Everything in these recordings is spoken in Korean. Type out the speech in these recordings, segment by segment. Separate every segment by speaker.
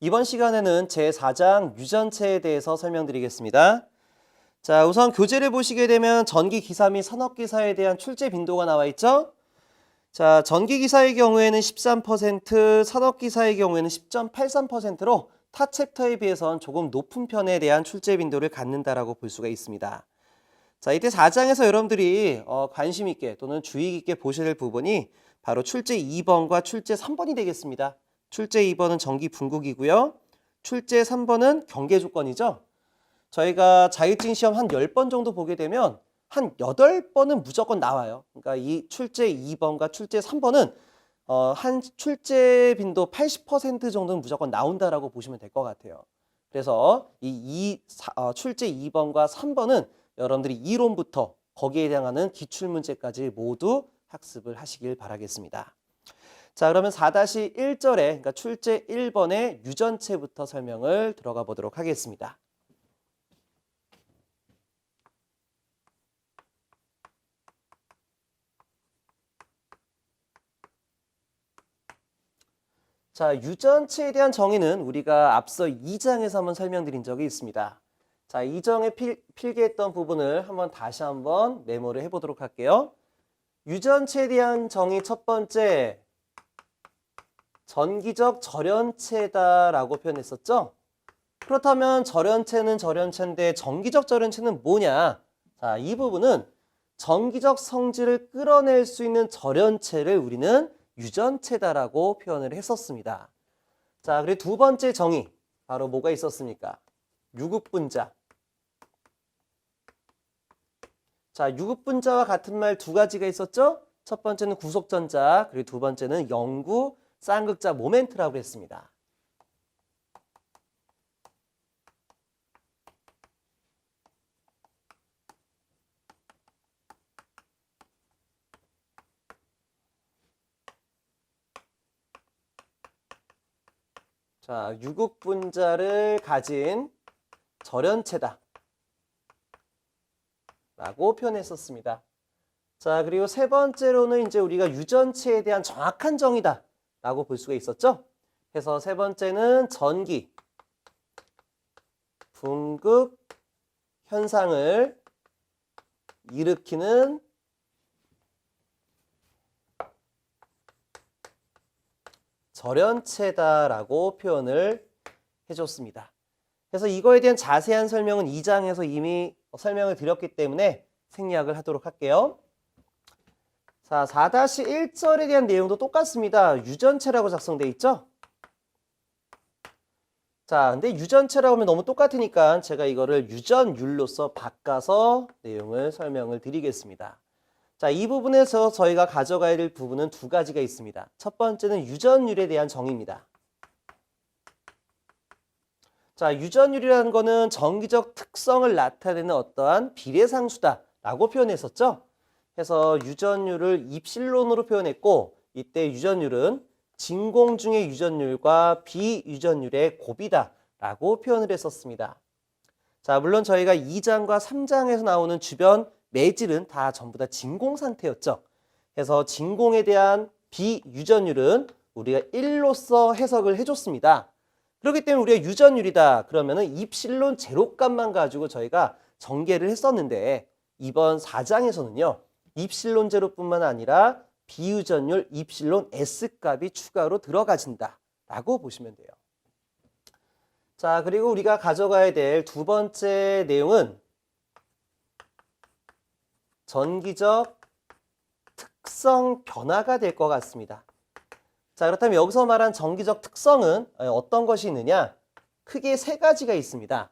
Speaker 1: 이번 시간에는 제4장 유전체에 대해서 설명드리겠습니다. 자, 우선 교재를 보시게 되면 전기기사 및 산업기사에 대한 출제 빈도가 나와 있죠? 자, 전기기사의 경우에는 13%, 산업기사의 경우에는 10.83%로 타 챕터에 비해선 조금 높은 편에 대한 출제 빈도를 갖는다라고 볼 수가 있습니다. 자, 이때 4장에서 여러분들이 관심 있게 또는 주의 깊게 보셔야 될 부분이 바로 출제 2번과 출제 3번이 되겠습니다. 출제 2번은 전기 분극이고요. 출제 3번은 경계 조건이죠. 저희가 자격증 시험 한 10번 정도 보게 되면 한 8번은 무조건 나와요. 그러니까 이 출제 2번과 출제 3번은 한 출제 빈도 80% 정도는 무조건 나온다라고 보시면 될 것 같아요. 그래서 출제 2번과 3번은 여러분들이 이론부터 거기에 해당하는 기출문제까지 모두 학습을 하시길 바라겠습니다. 자, 그러면 4-1절에 그러니까 출제 1번의 유전체부터 설명을 들어가 보도록 하겠습니다. 자, 유전체에 대한 정의는 우리가 앞서 2장에서 한번 설명드린 적이 있습니다. 자, 2장에 필기했던 부분을 다시 한번 메모를 해보도록 할게요. 유전체에 대한 정의 첫 번째, 전기적 절연체다라고 표현했었죠? 그렇다면 절연체는 절연체인데 전기적 절연체는 뭐냐? 자, 이 부분은 전기적 성질을 끌어낼 수 있는 절연체를 우리는 유전체다라고 표현을 했었습니다. 자, 그리고 두 번째 정의, 바로 뭐가 있었습니까? 유급분자. 자, 유급분자와 같은 말 두 가지가 있었죠? 첫 번째는 구속전자, 그리고 두 번째는 영구 쌍극자 모멘트라고 했습니다. 자, 유급분자를 가진 절연체다 라고 표현했었습니다. 자, 그리고 세 번째로는 이제 우리가 유전체에 대한 정확한 정의다 라고 볼 수가 있었죠. 그래서 세 번째는 전기 분극 현상을 일으키는 절연체다라고 표현을 해줬습니다. 그래서 이거에 대한 자세한 설명은 2장에서 이미 설명을 드렸기 때문에 생략을 하도록 할게요. 자, 4-1절에 대한 내용도 똑같습니다. 유전체라고 작성되어 있죠? 자, 근데 유전체라고 하면 너무 똑같으니까 제가 이거를 유전율로서 바꿔서 내용을 설명을 드리겠습니다. 자, 이 부분에서 저희가 가져가야 될 부분은 두 가지가 있습니다. 첫 번째는 유전율에 대한 정의입니다. 자, 유전율이라는 거는 전기적 특성을 나타내는 어떠한 비례상수다라고 표현했었죠. 그래서 유전율을 입실론으로 표현했고, 이때 유전율은 진공 중의 유전율과 비유전율의 곱이다라고 표현을 했었습니다. 자, 물론 저희가 2장과 3장에서 나오는 주변 매질은 다 전부 다 진공 상태였죠. 그래서 진공에 대한 비유전율은 우리가 1로서 해석을 해줬습니다. 그렇기 때문에 우리가 유전율이다 그러면은 입실론 제로값만 가지고 저희가 전개를 했었는데 이번 4장에서는요. 입실론 제로뿐만 아니라 비유전율 입실론 S값이 추가로 들어가진다 라고 보시면 돼요. 자, 그리고 우리가 가져가야 될 두 번째 내용은 전기적 특성 변화가 될 것 같습니다. 자, 그렇다면 여기서 말한 전기적 특성은 어떤 것이 있느냐? 크게 세 가지가 있습니다.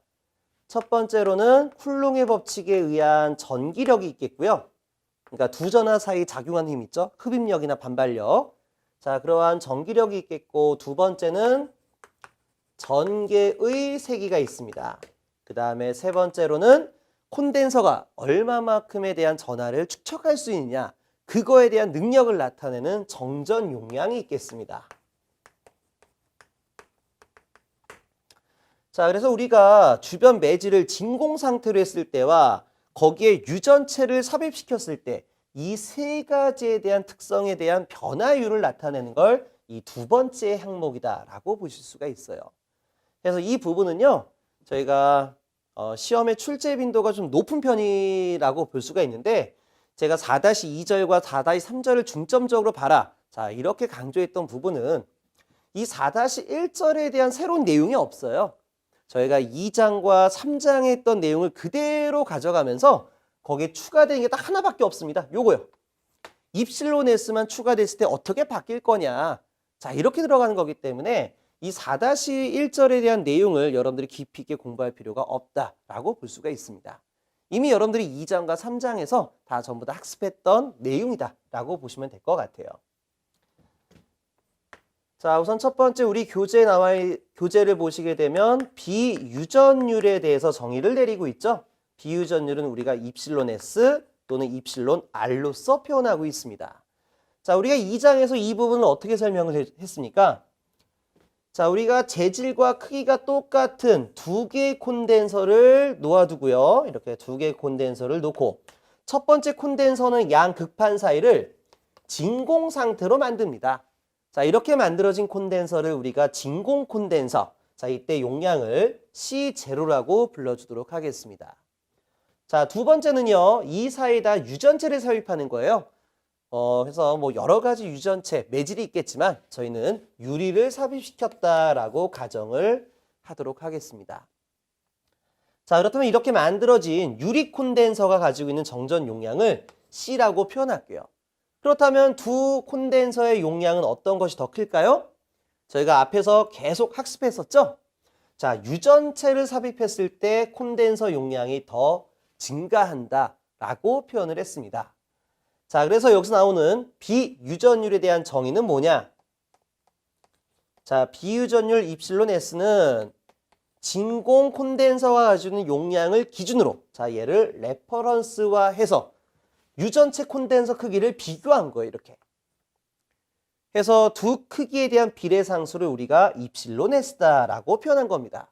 Speaker 1: 첫 번째로는 쿨롱의 법칙에 의한 전기력이 있겠고요. 그러니까 두 전하 사이 작용하는 힘 있죠? 흡입력이나 반발력. 자, 그러한 전기력이 있겠고 두 번째는 전개의 세기가 있습니다. 그 다음에 세 번째로는 콘덴서가 얼마만큼에 대한 전하를 축적할 수 있느냐, 그거에 대한 능력을 나타내는 정전 용량이 있겠습니다. 자, 그래서 우리가 주변 매질을 진공 상태로 했을 때와 거기에 유전체를 삽입시켰을 때 이 세 가지에 대한 특성에 대한 변화율을 나타내는 걸 이 두 번째 항목이다라고 보실 수가 있어요. 그래서 이 부분은요, 저희가 시험의 출제 빈도가 좀 높은 편이라고 볼 수가 있는데, 제가 4-2절과 4-3절을 중점적으로 봐라. 자, 이렇게 강조했던 부분은 이 4-1절에 대한 새로운 내용이 없어요. 저희가 2장과 3장에 했던 내용을 그대로 가져가면서 거기에 추가된 게 딱 하나밖에 없습니다. 요거요. 입실론 S만 추가됐을 때 어떻게 바뀔 거냐. 자, 이렇게 들어가는 거기 때문에 이 4-1절에 대한 내용을 여러분들이 깊이 있게 공부할 필요가 없다라고 볼 수가 있습니다. 이미 여러분들이 2장과 3장에서 다 전부 다 학습했던 내용이다라고 보시면 될 것 같아요. 자, 우선 첫 번째 우리 교재를 보시게 되면 비유전율에 대해서 정의를 내리고 있죠. 비유전율은 우리가 입실론 S 또는 입실론 R로서 표현하고 있습니다. 자, 우리가 2장에서 이 부분을 어떻게 설명을 했습니까? 자, 우리가 재질과 크기가 똑같은 두 개의 콘덴서를 놓아두고요. 이렇게 두 개의 콘덴서를 놓고 첫 번째 콘덴서는 양 극판 사이를 진공 상태로 만듭니다. 자, 이렇게 만들어진 콘덴서를 우리가 진공 콘덴서. 자, 이때 용량을 C0라고 불러주도록 하겠습니다. 자, 두 번째는요. 이 사이에다 유전체를 삽입하는 거예요. 그래서 뭐 여러 가지 유전체, 매질이 있겠지만 저희는 유리를 삽입시켰다라고 가정을 하도록 하겠습니다. 자, 그렇다면 이렇게 만들어진 유리 콘덴서가 가지고 있는 정전 용량을 C라고 표현할게요. 그렇다면 두 콘덴서의 용량은 어떤 것이 더 클까요? 저희가 앞에서 계속 학습했었죠? 자, 유전체를 삽입했을 때 콘덴서 용량이 더 증가한다라고 표현을 했습니다. 자, 그래서 여기서 나오는 비유전율에 대한 정의는 뭐냐? 자, 비유전율 입실론 S는 진공 콘덴서가 가지고 있는 용량을 기준으로, 자, 얘를 레퍼런스화해서 유전체 콘덴서 크기를 비교한 거예요, 이렇게. 해서 두 크기에 대한 비례상수를 우리가 입실론 S다라고 표현한 겁니다.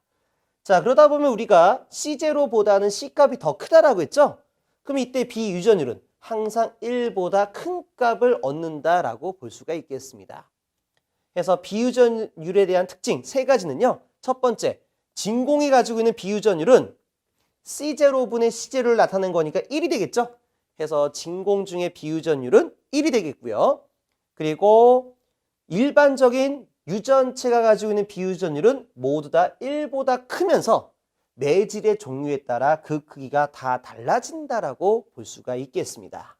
Speaker 1: 자, 그러다 보면 우리가 C0보다는 C값이 더 크다라고 했죠? 그럼 이때 비유전율은 항상 1보다 큰 값을 얻는다라고 볼 수가 있겠습니다. 그래서 비유전율에 대한 특징 세 가지는요. 첫 번째, 진공이 가지고 있는 비유전율은 C0분의 C0를 나타낸 거니까 1이 되겠죠? 그래서 진공 중의 비유전율은 1이 되겠고요. 그리고 일반적인 유전체가 가지고 있는 비유전율은 모두 다 1보다 크면서 매질의 종류에 따라 그 크기가 다 달라진다라고 볼 수가 있겠습니다.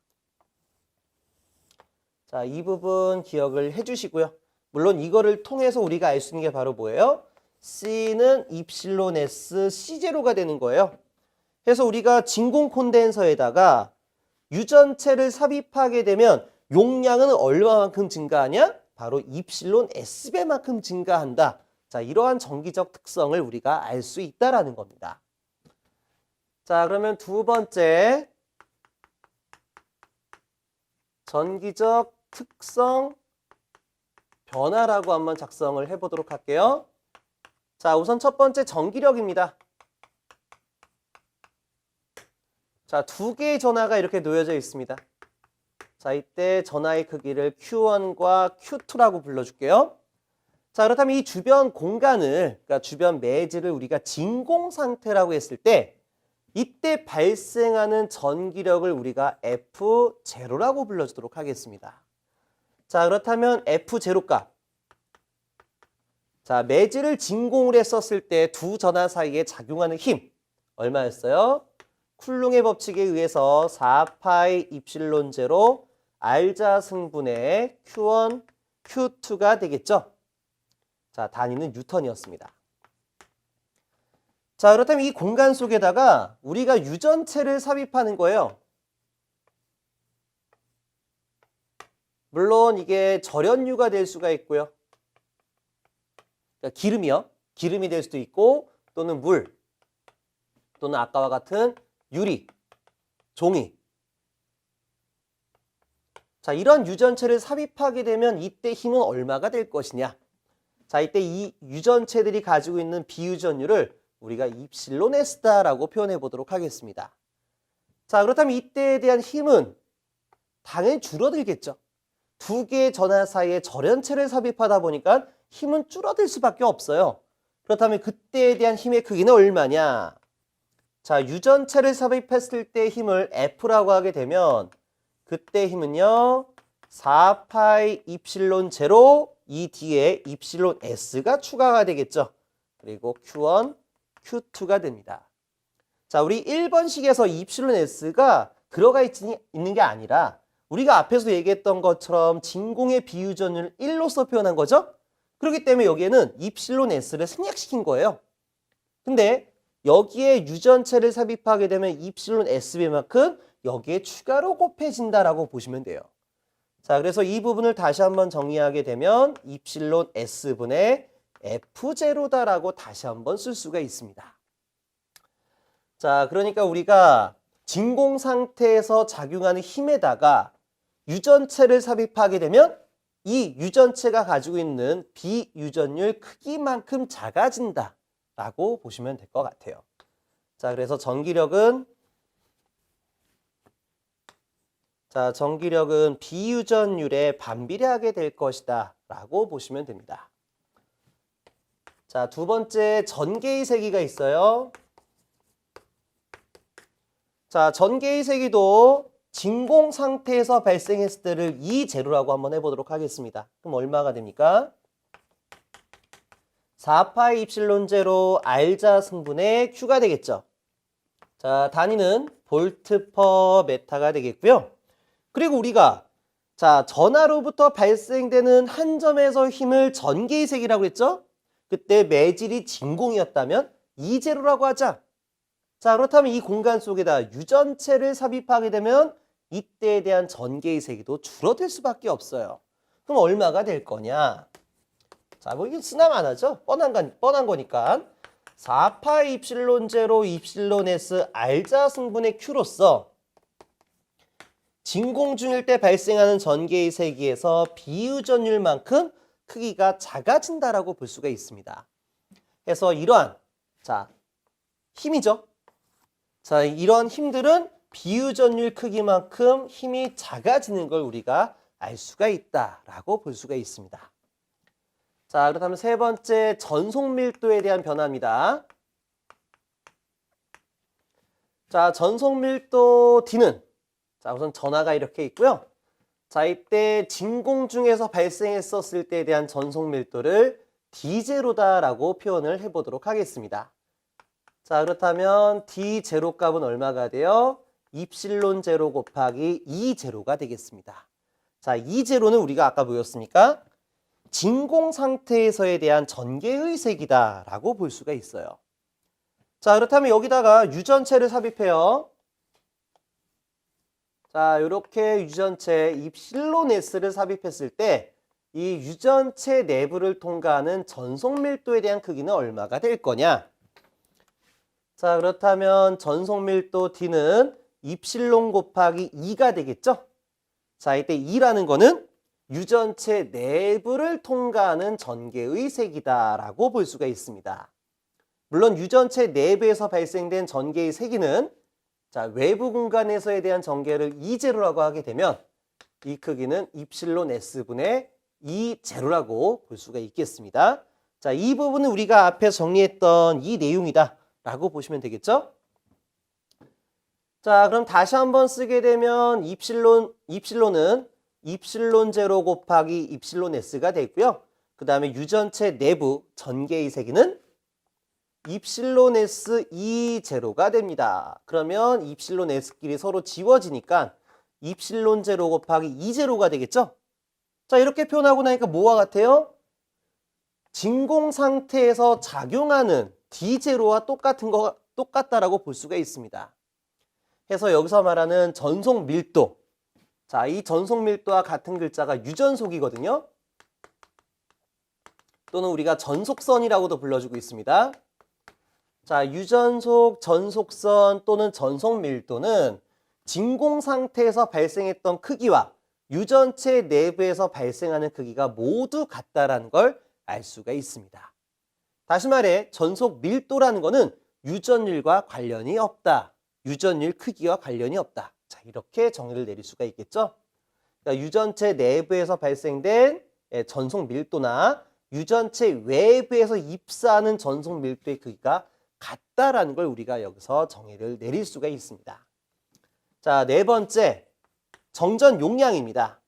Speaker 1: 자, 이 부분 기억을 해주시고요. 물론 이거를 통해서 우리가 알 수 있는 게 바로 뭐예요? C는 입실론 S C0가 되는 거예요. 그래서 우리가 진공 콘덴서에다가 유전체를 삽입하게 되면 용량은 얼마만큼 증가하냐? 바로 입실론 S배만큼 증가한다. 자, 이러한 전기적 특성을 우리가 알 수 있다라는 겁니다. 자, 그러면 두 번째, 전기적 특성 변화라고 한번 작성을 해보도록 할게요. 자, 우선 첫 번째 전기력입니다. 자, 두 개의 전하가 이렇게 놓여져 있습니다. 자, 이때 전하의 크기를 Q1과 Q2라고 불러줄게요. 자, 그렇다면 이 주변 공간을, 그러니까 주변 매질을 우리가 진공 상태라고 했을 때 이때 발생하는 전기력을 우리가 F0라고 불러주도록 하겠습니다. 자, 그렇다면 F0 값. 자, 매질을 진공으로 했었을 때 두 전하 사이에 작용하는 힘 얼마였어요? 쿨룽의 법칙에 의해서 4파이 입실론 제로 R자 승분의 Q1, Q2가 되겠죠? 자, 단위는 뉴턴이었습니다. 자, 그렇다면 이 공간 속에다가 우리가 유전체를 삽입하는 거예요. 물론 이게 절연유가 될 수가 있고요. 그러니까 기름이요. 기름이 될 수도 있고 또는 물 또는 아까와 같은 유리, 종이. 자, 이런 유전체를 삽입하게 되면 이때 힘은 얼마가 될 것이냐. 자, 이때 이 유전체들이 가지고 있는 비유전율을 우리가 입실론 S다라고 표현해 보도록 하겠습니다. 자, 그렇다면 이때에 대한 힘은 당연히 줄어들겠죠. 두 개의 전하 사이에 절연체를 삽입하다 보니까 힘은 줄어들 수밖에 없어요. 그렇다면 그때에 대한 힘의 크기는 얼마냐? 자, 유전체를 삽입했을 때 힘을 F라고 하게 되면 그때 힘은요 4파이 입실론 제로 이 뒤에 입실론 S가 추가가 되겠죠. 그리고 Q1, Q2가 됩니다. 자, 우리 1번식에서 입실론 S가 들어가 있는 게 아니라 우리가 앞에서 얘기했던 것처럼 진공의 비유전율 1로서 표현한 거죠. 그렇기 때문에 여기에는 입실론 S를 생략시킨 거예요. 근데 여기에 유전체를 삽입하게 되면 입실론 S배만큼 여기에 추가로 곱해진다라고 보시면 돼요. 자, 그래서 이 부분을 다시 한번 정리하게 되면 입실론 S분의 F0다라고 다시 한번 쓸 수가 있습니다. 자, 그러니까 우리가 진공 상태에서 작용하는 힘에다가 유전체를 삽입하게 되면 이 유전체가 가지고 있는 비유전율 크기만큼 작아진다라고 보시면 될 것 같아요. 자, 그래서 전기력은 비유전율에 반비례하게 될 것이다 라고 보시면 됩니다. 자, 두 번째 전개의 세기가 있어요. 자, 전개의 세기도 진공 상태에서 발생했을 때를 E0라고 한번 해보도록 하겠습니다. 그럼 얼마가 됩니까? 4파이 입실론 제로 R자 승분의 Q가 되겠죠. 자, 단위는 볼트 퍼 메타가 되겠고요. 그리고 우리가 전하로부터 발생되는 한 점에서 힘을 전개의 세기라고 했죠? 그때 매질이 진공이었다면 E0라고 하자. 자, 그렇다면 이 공간 속에다 유전체를 삽입하게 되면 이때에 대한 전개의 세기도 줄어들 수밖에 없어요. 그럼 얼마가 될 거냐? 자, 뭐 이게 쓰나마나죠? 뻔한 거니까. 4파이 입실론 제로 입실론 S R자 승분의 Q로서 진공 중일 때 발생하는 전개의 세기에서 비유전율만큼 크기가 작아진다라고 볼 수가 있습니다. 그래서 이러한 힘이죠. 자, 이런 힘들은 비유전율 크기만큼 힘이 작아지는 걸 우리가 알 수가 있다라고 볼 수가 있습니다. 자, 그렇다면 세 번째 전속 밀도에 대한 변화입니다. 자, 전속 밀도 D는 우선 전하가 이렇게 있고요. 자, 이때 진공 중에서 발생했었을 때에 대한 전속 밀도를 D0다라고 표현을 해보도록 하겠습니다. 자, 그렇다면 D0 값은 얼마가 돼요? 입실론 제로 곱하기 E0가 되겠습니다. 자, E0는 우리가 아까 뭐였습니까? 진공 상태에서에 대한 전개의 세기다라고 볼 수가 있어요. 자, 그렇다면 여기다가 유전체를 삽입해요. 자, 이렇게 유전체 입실론 S를 삽입했을 때 이 유전체 내부를 통과하는 전속 밀도에 대한 크기는 얼마가 될 거냐? 자, 그렇다면 전속 밀도 D는 입실론 곱하기 2가 되겠죠? 자, 이때 2라는 거는 유전체 내부를 통과하는 전개의 세기다라고 볼 수가 있습니다. 물론 유전체 내부에서 발생된 전개의 세기는 외부 공간에서에 대한 전개를 E0라고 하게 되면 이 크기는 입실론 S분의 E0라고 볼 수가 있겠습니다. 자, 이 부분은 우리가 앞에 정리했던 이 내용이다 라고 보시면 되겠죠? 자, 그럼 다시 한번 쓰게 되면 입실론은 입실론 제로 곱하기 입실론 S가 되고요. 그 다음에 유전체 내부 전개의 세기는 입실론 S E0가 됩니다. 그러면 입실론 S끼리 서로 지워지니까 입실론 제로 곱하기 E0가 되겠죠? 자, 이렇게 표현하고 나니까 뭐와 같아요? 진공 상태에서 작용하는 D0와 똑같다라고 볼 수가 있습니다. 그래서 여기서 말하는 전속 밀도. 자, 이 전속 밀도와 같은 글자가 유전속이거든요. 또는 우리가 전속선이라고도 불러주고 있습니다. 자, 유전속, 전속선 또는 전속 밀도는 진공 상태에서 발생했던 크기와 유전체 내부에서 발생하는 크기가 모두 같다라는 걸 알 수가 있습니다. 다시 말해 전속 밀도라는 거는 유전율과 관련이 없다. 유전율 크기와 관련이 없다. 자, 이렇게 정의를 내릴 수가 있겠죠. 그러니까 유전체 내부에서 발생된 전속 밀도나 유전체 외부에서 입사하는 전속 밀도의 크기가 같다라는 걸 우리가 여기서 정의를 내릴 수가 있습니다. 자, 네 번째, 정전 용량입니다.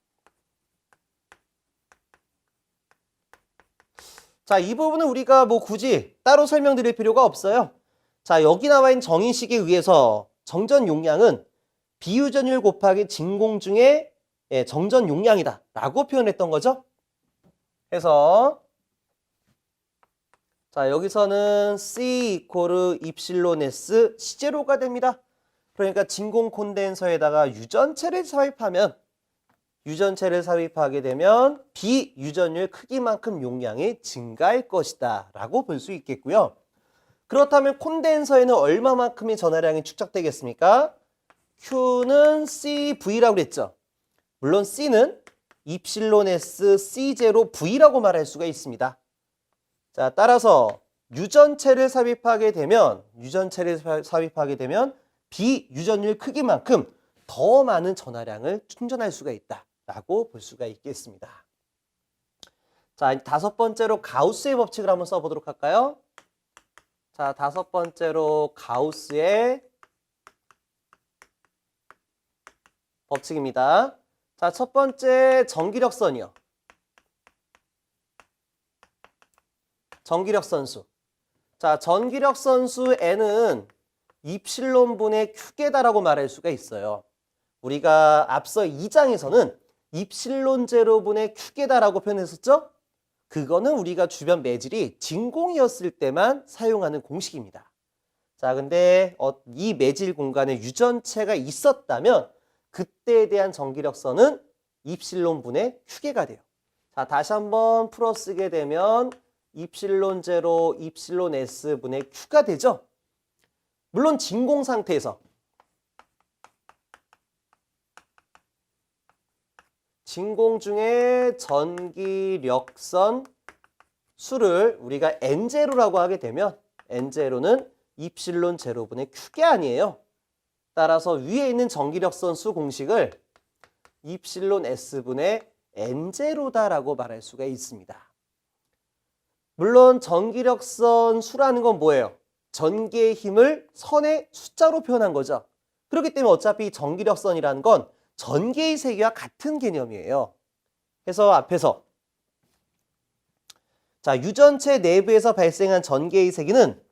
Speaker 1: 자, 이 부분은 우리가 뭐 굳이 따로 설명드릴 필요가 없어요. 자, 여기 나와 있는 정의식에 의해서 정전 용량은 비유전율 곱하기 진공 중의 정전 용량이다 라고 표현했던 거죠. 그래서 자, 여기서는 C 이코르 입실론 S C0가 됩니다. 그러니까 진공 콘덴서에다가 유전체를 삽입하게 되면 비유전율 크기만큼 용량이 증가할 것이다 라고 볼 수 있겠고요. 그렇다면 콘덴서에는 얼마만큼의 전하량이 축적되겠습니까? Q는 CV라고 그랬죠. 물론 C는 입실론 S C0 V라고 말할 수가 있습니다. 자, 따라서 유전체를 삽입하게 되면 비유전율 크기만큼 더 많은 전하량을 충전할 수가 있다라고 볼 수가 있겠습니다. 자, 다섯 번째로 가우스의 법칙을 한번 써보도록 할까요? 자, 다섯 번째로 가우스의 법칙입니다. 자, 첫 번째 전기력선이요. 전기력선수. 자, 전기력선수 N은 입실론분의 Q계다라고 말할 수가 있어요. 우리가 앞서 2장에서는 입실론 제로분의 Q계다라고 표현했었죠? 그거는 우리가 주변 매질이 진공이었을 때만 사용하는 공식입니다. 자, 근데 이 매질 공간에 유전체가 있었다면 그때에 대한 전기력선은 입실론분의 Q계가 돼요. 자, 다시 한번 풀어쓰게 되면 입실론 제로, 입실론 S분의 Q가 되죠? 물론 진공 상태에서 진공 중에 전기력선 수를 우리가 N0라고 하게 되면 N0는 입실론 제로분의 Q계 아니에요. 따라서 위에 있는 전기력선 수 공식을 입실론 S분의 N0다라고 말할 수가 있습니다. 물론 전기력선 수라는 건 뭐예요? 전기의 힘을 선의 숫자로 표현한 거죠. 그렇기 때문에 어차피 전기력선이라는 건 전기의 세기와 같은 개념이에요. 그래서 앞에서 자, 유전체 내부에서 발생한 전기의 세기는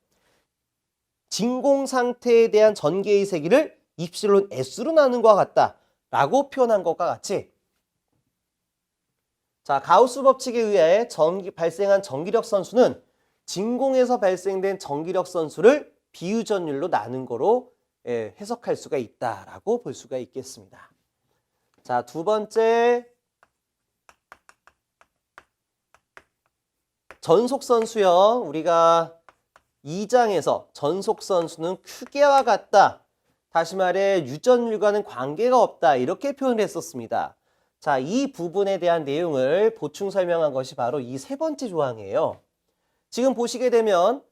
Speaker 1: 진공 상태에 대한 전기의 세기를 입실론 S로 나누는 것과 같다라고 표현한 것과 같이 자, 가우스 법칙에 의해 발생한 전기력 선수는 진공에서 발생된 전기력 선수를 비유전율로 나눈 거로 해석할 수가 있다라고 볼 수가 있겠습니다. 자, 두 번째 전속선수요. 우리가 2장에서 전속선수는 Q계와 같다. 다시 말해 유전율과는 관계가 없다. 이렇게 표현을 했었습니다. 자, 이 부분에 대한 내용을 보충 설명한 것이 바로 이 세 번째 조항이에요. 지금 보시게 되면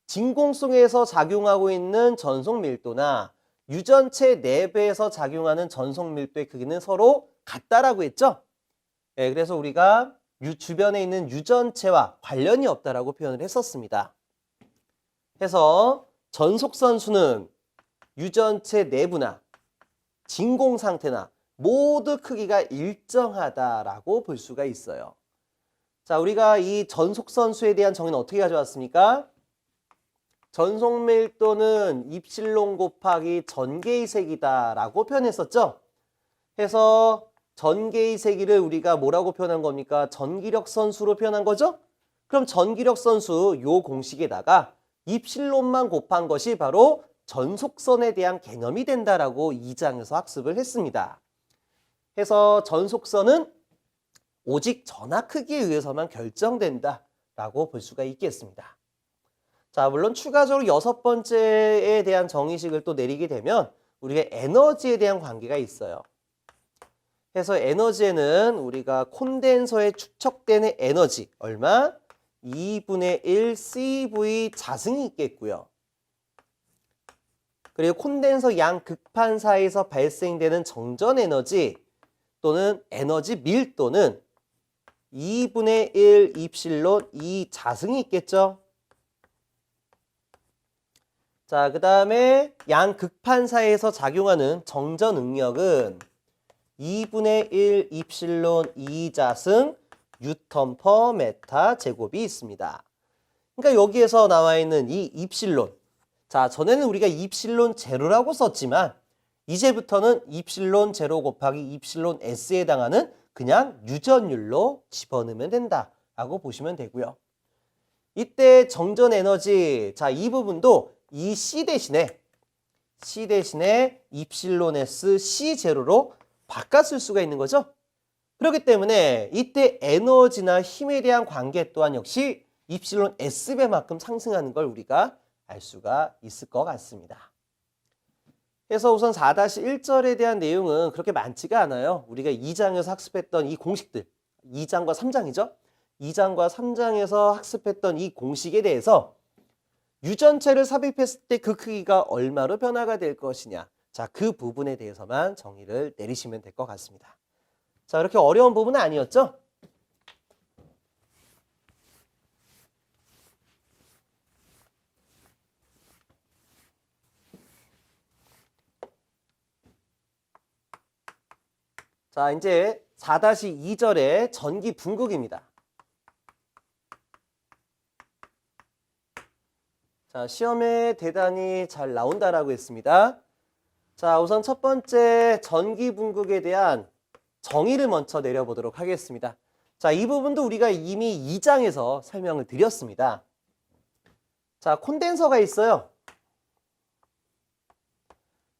Speaker 1: 진공속에서 작용하고 있는 전속 밀도나 유전체 내부에서 작용하는 전속 밀도의 크기는 서로 같다라고 했죠? 네, 그래서 우리가 주변에 있는 유전체와 관련이 없다라고 표현을 했었습니다. 해서 전속선수는 유전체 내부나 진공 상태나 모두 크기가 일정하다라고 볼 수가 있어요. 자, 우리가 이 전속선수에 대한 정의는 어떻게 가져왔습니까? 전속 밀도는 입실론 곱하기 전개의 세기다라고 표현했었죠. 해서 전개의 세기를 우리가 뭐라고 표현한 겁니까? 전기력 선수로 표현한 거죠? 그럼 전기력 선수 요 공식에다가 입실론만 곱한 것이 바로 전속선에 대한 개념이 된다라고 2장에서 학습을 했습니다. 해서 전속선은 오직 전하 크기에 의해서만 결정된다라고 볼 수가 있겠습니다. 자, 물론 추가적으로 여섯 번째에 대한 정의식을 또 내리게 되면 우리가 에너지에 대한 관계가 있어요. 그래서 에너지에는 우리가 콘덴서에 축적되는 에너지 얼마? 2분의 1 CV 자승이 있겠고요. 그리고 콘덴서 양 극판 사이에서 발생되는 정전 에너지 또는 에너지 밀도는 2분의 1 입실론 2 자승이 있겠죠. 자, 그 다음에 양 극판 사이에서 작용하는 정전 응력은 2분의 1 입실론 2 자승 뉴턴 퍼 메타 제곱이 있습니다. 그러니까 여기에서 나와 있는 이 입실론. 자, 전에는 우리가 입실론 제로라고 썼지만 이제부터는 입실론 제로 곱하기 입실론 S에 해당하는 그냥 유전율로 집어넣으면 된다라고 보시면 되고요. 이때 정전 에너지, 자, 이 부분도 이 C 대신에 입실론 S C 제로로 바꿔 쓸 수가 있는 거죠. 그렇기 때문에 이때 에너지나 힘에 대한 관계 또한 역시 입실론 S배만큼 상승하는 걸 우리가 알 수가 있을 것 같습니다. 그래서 우선 4-1절에 대한 내용은 그렇게 많지가 않아요. 우리가 2장에서 학습했던 이 공식들, 2장과 3장이죠. 2장과 3장에서 학습했던 이 공식에 대해서 유전체를 삽입했을 때 그 크기가 얼마로 변화가 될 것이냐. 자, 그 부분에 대해서만 정의를 내리시면 될 것 같습니다. 자, 그렇게 어려운 부분은 아니었죠? 자, 이제 4-2절의 전기 분극입니다. 자, 시험에 대단히 잘 나온다라고 했습니다. 자, 우선 첫 번째 전기 분극에 대한 정의를 먼저 내려보도록 하겠습니다. 자, 이 부분도 우리가 이미 2장에서 설명을 드렸습니다. 자, 콘덴서가 있어요.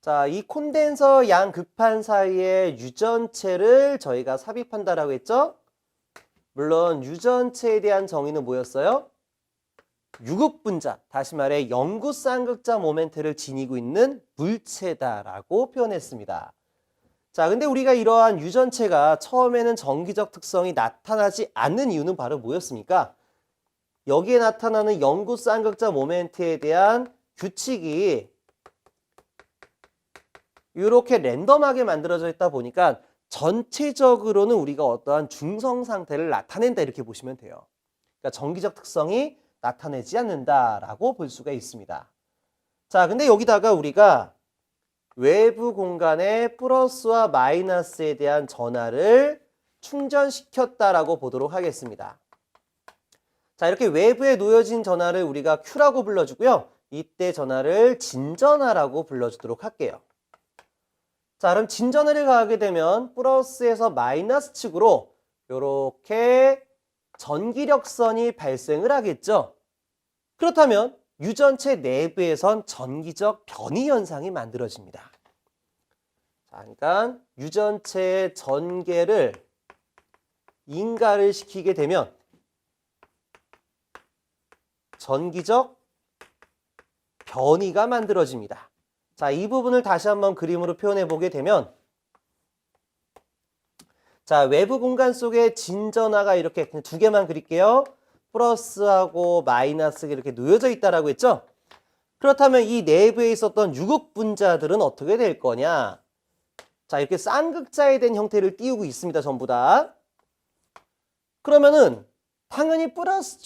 Speaker 1: 자, 이 콘덴서 양 극판 사이에 유전체를 저희가 삽입한다라고 했죠? 물론 유전체에 대한 정의는 뭐였어요? 유극분자, 다시 말해 영구 쌍극자 모멘트를 지니고 있는 물체다라고 표현했습니다. 자, 근데 우리가 이러한 유전체가 처음에는 전기적 특성이 나타나지 않는 이유는 바로 뭐였습니까? 여기에 나타나는 영구 쌍극자 모멘트에 대한 규칙이 이렇게 랜덤하게 만들어져 있다 보니까 전체적으로는 우리가 어떠한 중성 상태를 나타낸다 이렇게 보시면 돼요. 그러니까 전기적 특성이 나타내지 않는다라고 볼 수가 있습니다. 자, 근데 여기다가 우리가 외부 공간에 플러스와 마이너스에 대한 전하를 충전시켰다라고 보도록 하겠습니다. 자, 이렇게 외부에 놓여진 전하를 우리가 Q라고 불러주고요. 이때 전하를 진전하라고 불러주도록 할게요. 자, 그럼 진전하를 가하게 되면 플러스에서 마이너스 측으로 이렇게 전기력선이 발생을 하겠죠. 그렇다면 유전체 내부에선 전기적 변이 현상이 만들어집니다. 자, 그러니까 유전체의 전개를 인가를 시키게 되면 전기적 변이가 만들어집니다. 자, 이 부분을 다시 한번 그림으로 표현해 보게 되면 자, 외부 공간 속에 진전하가 이렇게 두 개만 그릴게요. 플러스하고 마이너스가 이렇게 놓여져 있다라고 했죠? 그렇다면 이 내부에 있었던 유극 분자들은 어떻게 될 거냐? 자, 이렇게 쌍극자에 대한 형태를 띄우고 있습니다. 전부 다. 그러면은 당연히 플러스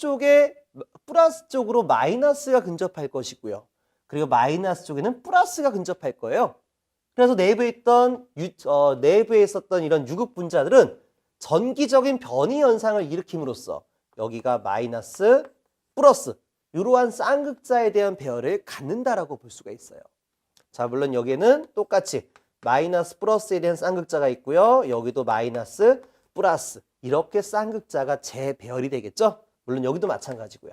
Speaker 1: 쪽으로 마이너스가 근접할 것이고요. 그리고 마이너스 쪽에는 플러스가 근접할 거예요. 그래서 내부에 있었던 이런 유극 분자들은 전기적인 변이 현상을 일으킴으로써 여기가 마이너스, 플러스 이러한 쌍극자에 대한 배열을 갖는다라고 볼 수가 있어요. 자, 물론 여기에는 똑같이 마이너스, 플러스에 대한 쌍극자가 있고요. 여기도 마이너스, 플러스 이렇게 쌍극자가 재배열이 되겠죠. 물론 여기도 마찬가지고요.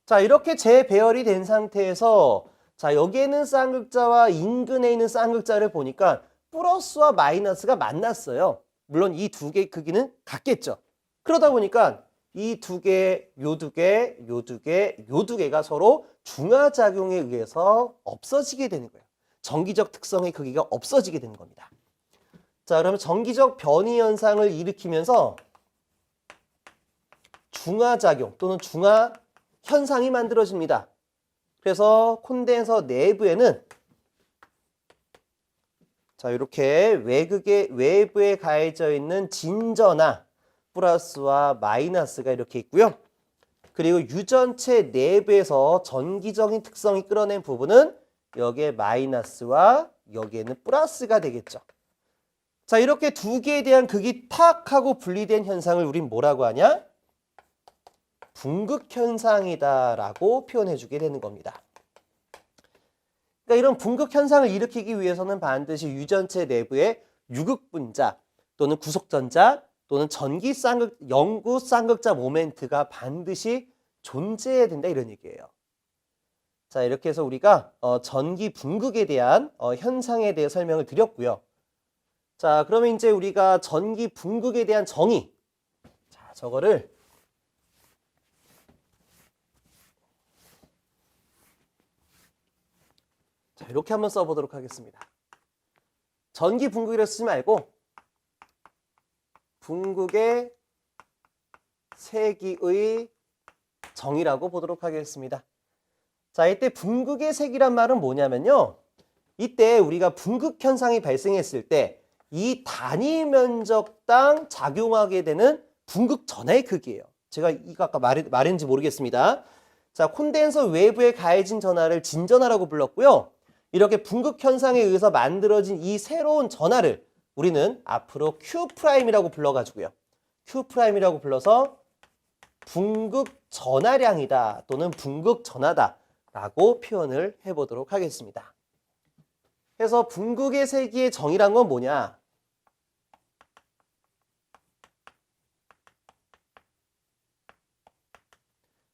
Speaker 1: 자, 이렇게 재배열이 된 상태에서 자, 여기에는 쌍극자와 인근에 있는 쌍극자를 보니까 플러스와 마이너스가 만났어요. 물론 이 두 개의 크기는 같겠죠. 그러다 보니까 이 두 개, 요 두 개, 요 두 개, 요 두 개가 서로 중화작용에 의해서 없어지게 되는 거예요. 전기적 특성의 크기가 없어지게 되는 겁니다. 자, 그러면 전기적 변이 현상을 일으키면서 중화작용 또는 중화 현상이 자, 이렇게 외부에 가해져 있는 진전하 플러스와 마이너스가 이렇게 있고요. 그리고 유전체 내부에서 전기적인 특성이 끌어낸 부분은 여기에 마이너스와 여기에는 플러스가 되겠죠. 자, 이렇게 두 개에 대한 극이 탁 하고 분리된 현상을 우린 뭐라고 하냐? 분극 현상이다라고 표현해 주게 되는 겁니다. 그러니까 이런 분극 현상을 일으키기 위해서는 반드시 유전체 내부에 유극분자 또는 구속전자 또는 영구 쌍극자 모멘트가 반드시 존재해야 된다 이런 얘기예요. 자, 이렇게 해서 우리가 전기 분극에 대한 현상에 대해 설명을 드렸고요. 자, 그러면 이제 우리가 전기 분극에 대한 정의. 자, 저거를 자, 이렇게 한번 써보도록 하겠습니다. 전기 분극이라 쓰지 말고 분극의 세기의 정의라고 보도록 하겠습니다. 자, 이때 분극의 세기란 말은 뭐냐면요. 이때 우리가 분극 현상이 발생했을 때 이 단위 면적당 작용하게 되는 분극 전하의 크기예요. 제가 이거 아까 말했는지 모르겠습니다. 자, 콘덴서 외부에 가해진 전하를 진전하라고 불렀고요. 이렇게 분극 현상에 의해서 만들어진 이 새로운 전하를 우리는 앞으로 Q'이라고 불러가지고요. Q'이라고 불러서 분극 전하량이다 또는 분극 전하다 라고 표현을 해보도록 하겠습니다. 그래서 분극의 세기의 정의란 건 뭐냐?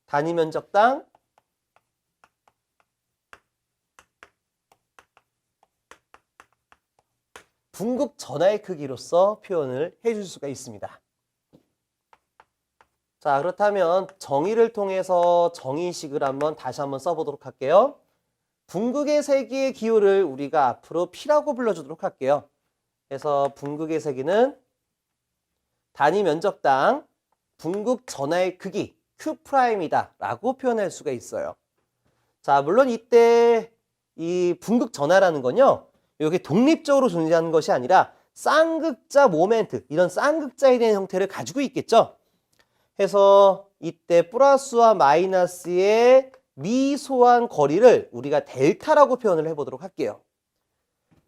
Speaker 1: 단위 면적당 분극 전하의 크기로서 표현을 해줄 수가 있습니다. 자, 그렇다면 정의를 통해서 정의식을 다시 한번 써보도록 할게요. 분극의 세기의 기호를 우리가 앞으로 P라고 불러주도록 할게요. 그래서 분극의 세기는 단위 면적당 분극 전하의 크기 Q'이다 라고 표현할 수가 있어요. 자, 물론 이때 이 분극 전하라는 건요. 이렇게 독립적으로 존재하는 것이 아니라 쌍극자 모멘트, 이런 쌍극자에 대한 형태를 가지고 있겠죠. 해서 이때 플러스와 마이너스의 미소한 거리를 우리가 델타라고 표현을 해보도록 할게요.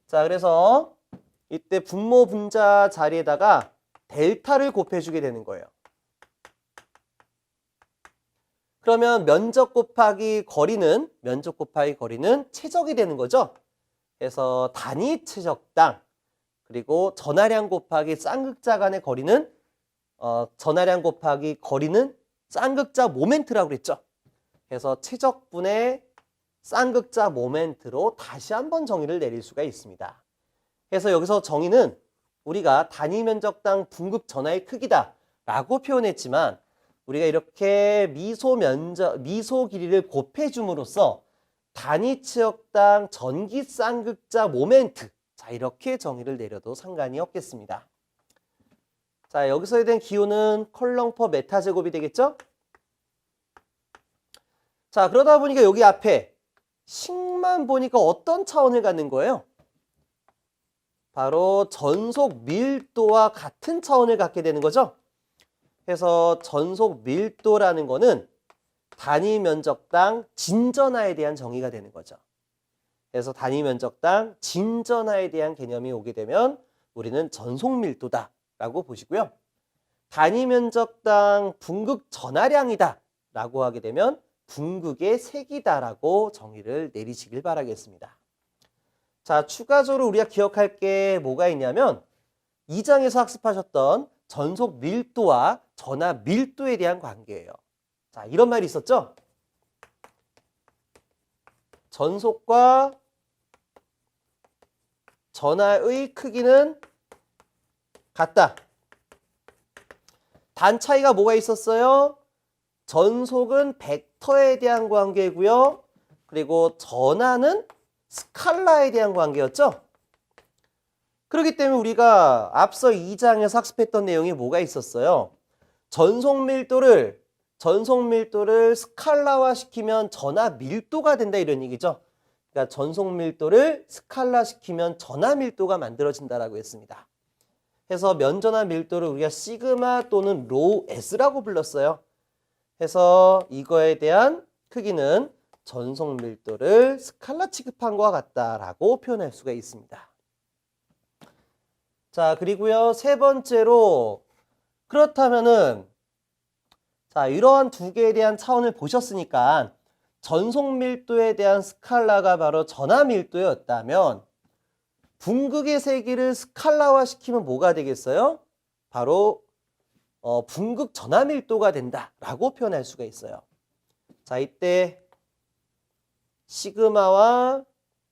Speaker 1: 자, 그래서 이때 분모 분자 자리에다가 델타를 곱해주게 되는 거예요. 그러면 면적 곱하기 거리는 최적이 되는 거죠. 그래서 단위 최적당 그리고 전하량 곱하기 쌍극자 간의 거리는 전하량 곱하기 거리는 쌍극자 모멘트라고 그랬죠. 그래서 최적분의 쌍극자 모멘트로 다시 한번 정의를 내릴 수가 있습니다. 그래서 여기서 정의는 우리가 단위 면적당 분극 전하의 크기다 라고 표현했지만 우리가 이렇게 미소 길이를 곱해줌으로써 단위 치역당 전기 쌍극자 모멘트, 자, 이렇게 정의를 내려도 상관이 없겠습니다. 자, 여기서에 대한 기호는 컬럼 퍼 메타 제곱이 되겠죠? 자, 그러다 보니까 여기 앞에 식만 보니까 어떤 차원을 갖는 거예요? 바로 전속 밀도와 같은 차원을 갖게 되는 거죠. 그래서 전속 밀도라는 거는 단위 면적당 진전하에 대한 정의가 되는 거죠. 그래서 단위 면적당 진전하에 대한 개념이 오게 되면 우리는 전속 밀도다 라고 보시고요. 단위 면적당 분극 전하량이다 라고 하게 되면 분극의 세기다 라고 정의를 내리시길 바라겠습니다. 자, 추가적으로 우리가 기억할 게 뭐가 있냐면 2장에서 학습하셨던 전속 밀도와 전하 밀도에 대한 관계예요. 자, 이런 말이 있었죠? 전속과 전하의 크기는 같다. 단 차이가 뭐가 있었어요? 전속은 벡터에 대한 관계고요. 그리고 전하는 스칼라에 대한 관계였죠? 그렇기 때문에 우리가 앞서 2장에서 학습했던 내용이 뭐가 있었어요? 전속 밀도를 스칼라화 시키면 전하 밀도가 된다 이런 얘기죠. 그러니까 전속 밀도를 스칼라시키면 전하 밀도가 만들어진다라고 했습니다. 해서 면전하 밀도를 우리가 시그마 또는 로우 S라고 불렀어요. 해서 이거에 대한 크기는 전속 밀도를 스칼라 취급한 것과 같다라고 표현할 수가 있습니다. 자, 그리고요, 세 번째로 그렇다면은 자, 이러한 두 개에 대한 차원을 보셨으니까 전속 밀도에 대한 스칼라가 바로 전하 밀도였다면 분극의 세기를 스칼라화 시키면 뭐가 되겠어요? 바로 분극 전하 밀도가 된다라고 표현할 수가 있어요. 자, 이때 시그마와